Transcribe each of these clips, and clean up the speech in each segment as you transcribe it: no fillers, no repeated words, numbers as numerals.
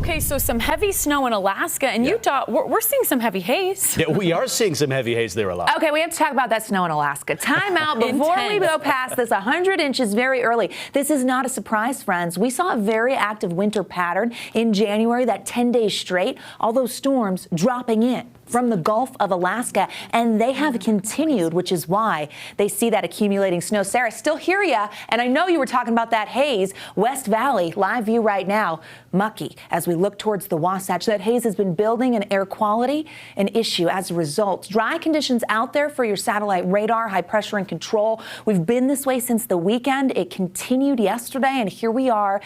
Okay, so some heavy snow in Alaska and Utah. We're seeing some heavy haze. Yeah, we are seeing some heavy haze there a lot. Okay, we have to talk about that snow in Alaska. Time out before we go past this 100 inches very early. This is not a surprise, friends. We saw a very active winter pattern in January, that 10 days straight. All those storms dropping in from the Gulf of Alaska, and they have continued, which is why they see that accumulating snow. Sarah, still hear ya, and I know you were talking about that haze. West Valley, live view right now, mucky as we look towards the Wasatch. That haze has been building in air quality, an issue as a result. Dry conditions out there for your satellite radar, high pressure and control. We've been this way since the weekend. It continued yesterday, and here we are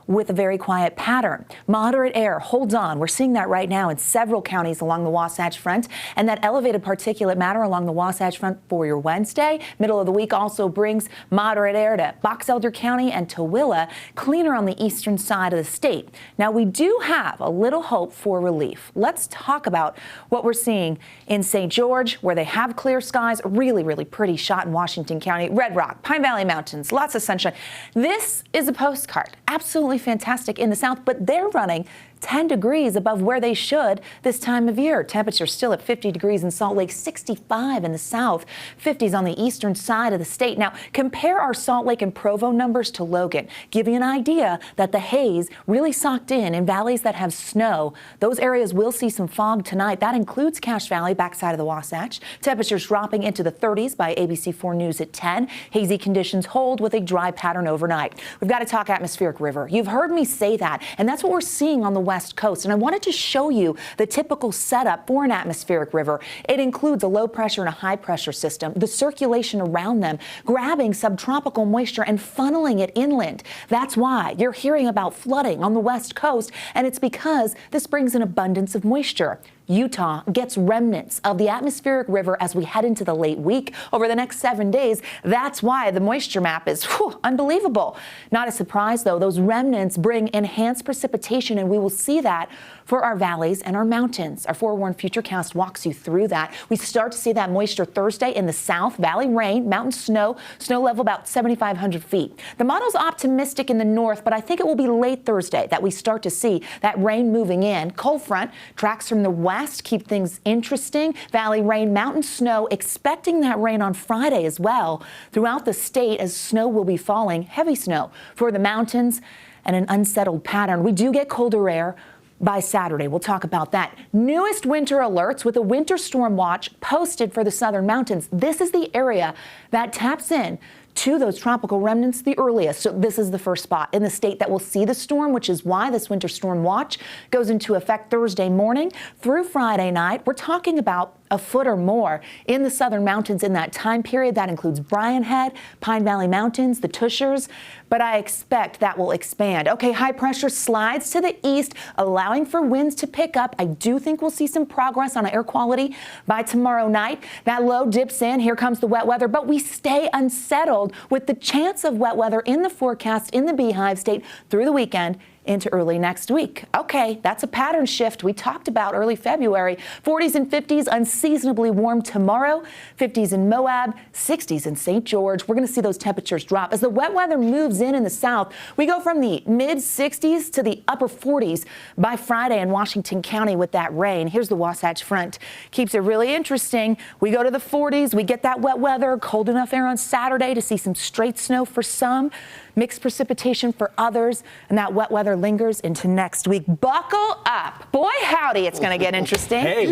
with a very quiet pattern. Moderate air holds on. We're seeing that right now in several counties along the Wasatch Front, and that elevated particulate matter along the Wasatch Front for your Wednesday. Middle of the week also brings moderate air to Box Elder County and Tooele, cleaner on the eastern side of the state. Now, we do have a little hope for relief. Let's talk about what we're seeing in St. George, where they have clear skies, really, really pretty shot in Washington County, Red Rock, Pine Valley Mountains, lots of sunshine. This is a postcard. Absolutely fantastic in the south, but they're running 10 degrees above where they should this time of year. Temperatures still at 50 degrees in Salt Lake, 65 in the south, 50s on the eastern side of the state. Now, compare our Salt Lake and Provo numbers to Logan. Give you an idea that the haze really socked in valleys that have snow. Those areas will see some fog tonight. That includes Cache Valley, backside of the Wasatch. Temperatures dropping into the 30s by ABC4 News at 10. Hazy conditions hold with a dry pattern overnight. We've got to talk atmospheric river. You've heard me say that, and that's what we're seeing on the West Coast. And I wanted to show you the typical setup for an atmospheric river. It includes a low pressure and a high pressure system, the circulation around them, grabbing subtropical moisture and funneling it inland. That's why you're hearing about flooding on the West Coast, and it's because this brings an abundance of moisture. Utah gets remnants of the atmospheric river as we head into the late week over the next 7 days. That's why the moisture map is unbelievable. Not a surprise, though. Those remnants bring enhanced precipitation, and we will see that for our valleys and our mountains. Our Forewarned Futurecast walks you through that. We start to see that moisture Thursday in the south. Valley rain, mountain snow level about 7,500 feet. The model's optimistic in the north, but I think it will be late Thursday that we start to see that rain moving in. Cold front tracks from the west. Keep things interesting. Valley rain, mountain snow, expecting that rain on Friday as well throughout the state as snow will be falling, heavy snow for the mountains and an unsettled pattern. We do get colder air by Saturday. We'll talk about that. Newest winter alerts with a winter storm watch posted for the southern mountains. This is the area that taps in to those tropical remnants the earliest. So this is the first spot in the state that will see the storm, which is why this winter storm watch goes into effect Thursday morning through Friday night. We're talking about a foot or more in the southern mountains in that time period. That includes Bryan Head, Pine Valley Mountains, the Tushers, but I expect that will expand. Okay, high pressure slides to the east, allowing for winds to pick up. I do think we'll see some progress on air quality by tomorrow night. That low dips in. Here comes the wet weather, but we stay unsettled with the chance of wet weather in the forecast in the Beehive State through the weekend into early next week. Okay, that's a pattern shift we talked about early February. 40s and 50s, unseasonably warm tomorrow. 50s in Moab, 60s in St. George. We're going to see those temperatures drop. As the wet weather moves in the south, we go from the mid 60s to the upper 40s by Friday in Washington County with that rain. Here's the Wasatch Front. Keeps it really interesting. We go to the 40s. We get that wet weather, cold enough air on Saturday to see some straight snow for some, mixed precipitation for others, and that wet weather lingers into next week. Buckle up. Boy, howdy, it's going to get interesting. Hey.